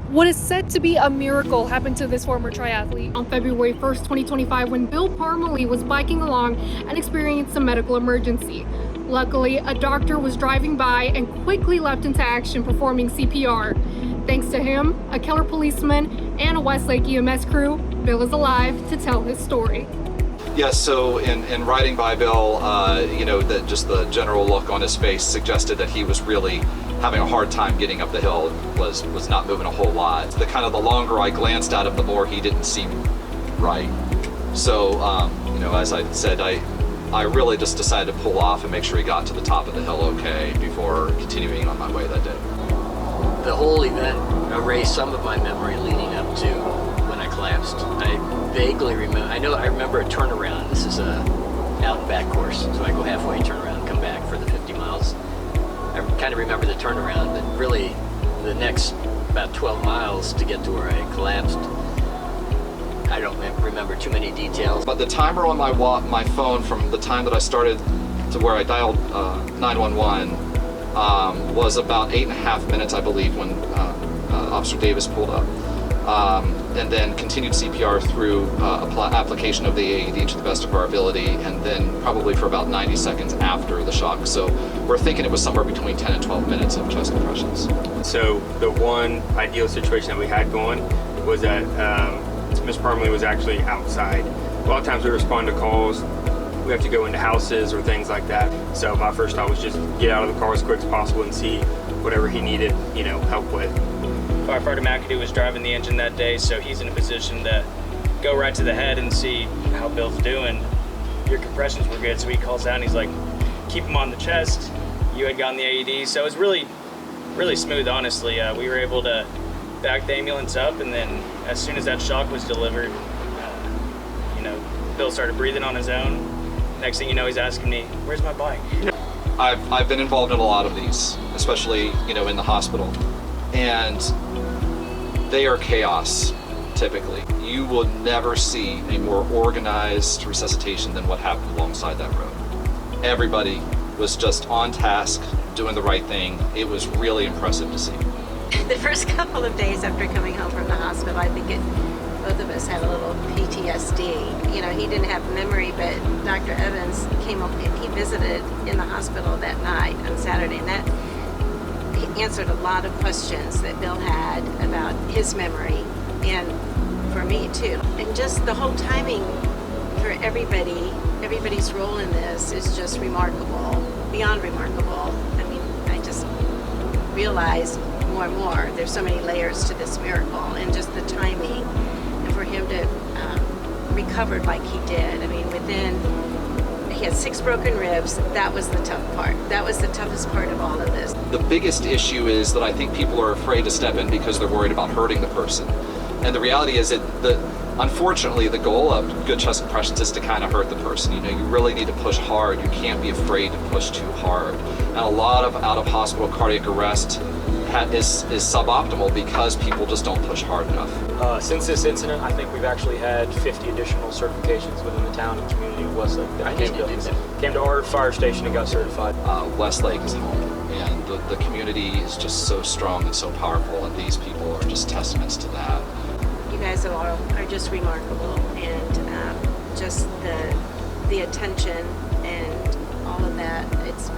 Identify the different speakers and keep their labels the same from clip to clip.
Speaker 1: What is said to be a miracle happened to this former triathlete on February 1st, 2025, when Bill Parmelee was biking along and experienced a medical emergency. Luckily, a doctor was driving by and quickly leapt into action performing CPR. Thanks to him, a Keller policeman, and a Westlake EMS crew, Bill is alive to tell his story.
Speaker 2: Yes, so in riding by Bill, just the general look on his face suggested that he was really having a hard time getting up the hill, was not moving a whole lot. The longer I glanced at him, the more he didn't seem right. So, as I said, I really just decided to pull off and make sure he got to the top of the hill okay before continuing on my way that day.
Speaker 3: The whole event erased some of my memory leading up to when I collapsed. I vaguely remember, I remember a turnaround. This is a out and back course, so I go halfway, turn around, come back for the 50 miles. I kind of remember the turnaround, but really the next about 12 miles to get to where I collapsed, I don't remember too many details.
Speaker 2: But the timer on my phone from the time that I started to where I dialed 911 was about 8.5 minutes, I believe, when Officer Davis pulled up. And then continued CPR through application of the AED to the best of our ability, and then probably for about 90 seconds after the shock. So we're thinking it was somewhere between 10 and 12 minutes of chest compressions.
Speaker 4: So the one ideal situation that we had going was that Ms. Parmelee was actually outside. A lot of times we respond to calls, we have to go into houses or things like that. So my first thought was just get out of the car as quick as possible and see whatever he needed, help with.
Speaker 5: Firefighter McAdoo was driving the engine that day, so he's in a position to go right to the head and see how Bill's doing. Your compressions were good, so he calls out and he's like, keep him on the chest. You had gotten the AED, so it was really, really smooth, honestly. We were able to back the ambulance up, and then as soon as that shock was delivered, Bill started breathing on his own. Next thing you know, he's asking me, where's my bike?
Speaker 2: I've been involved in a lot of these, especially, in the hospital. And they are chaos, typically. You will never see a more organized resuscitation than what happened alongside that road. Everybody was just on task, doing the right thing. It was really impressive to see.
Speaker 6: The first couple of days after coming home from the hospital, I think both of us had a little PTSD. He didn't have memory, but Dr. Evans came up and he visited in the hospital that night on Saturday, and that he answered a lot of questions that Bill had about his memory, and for me too. And just the whole timing for everybody's role in this is just remarkable, beyond remarkable. I mean, I just realized more and more there's so many layers to this miracle, and just the timing, and for him to recover like he did. I mean, he had 6 broken ribs. That was the tough part. That was the toughest part of all of this.
Speaker 2: The biggest issue is that I think people are afraid to step in because they're worried about hurting the person. And the reality is that unfortunately, the goal of good chest compressions is to kind of hurt the person. You really need to push hard. You can't be afraid to push too hard. And a lot of out-of-hospital cardiac arrest is suboptimal because people just don't push hard enough.
Speaker 7: Since this incident, I think we've actually had 50 additional certifications within the town and community of Westlake that came to our fire station and got certified.
Speaker 2: Westlake is home, and the community is just so strong and so powerful, and these people are just testaments to that.
Speaker 6: You guys are just remarkable, and just the attention and all of that.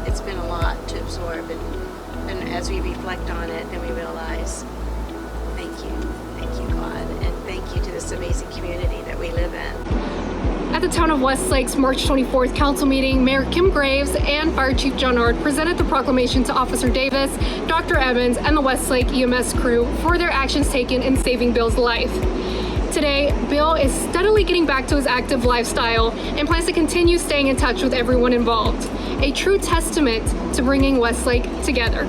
Speaker 6: It's been a lot to absorb, and as we reflect on it, then we realize, thank you, God, and thank you to this amazing community that we live in.
Speaker 1: At the town of Westlake's March 24th council meeting, Mayor Kim Greaves and Fire Chief John Ard presented the proclamation to Officer Davis, Dr. Evans, and the Westlake EMS crew for their actions taken in saving Bill's life. Today, Bill is steadily getting back to his active lifestyle and plans to continue staying in touch with everyone involved. A true testament to bringing Westlake together.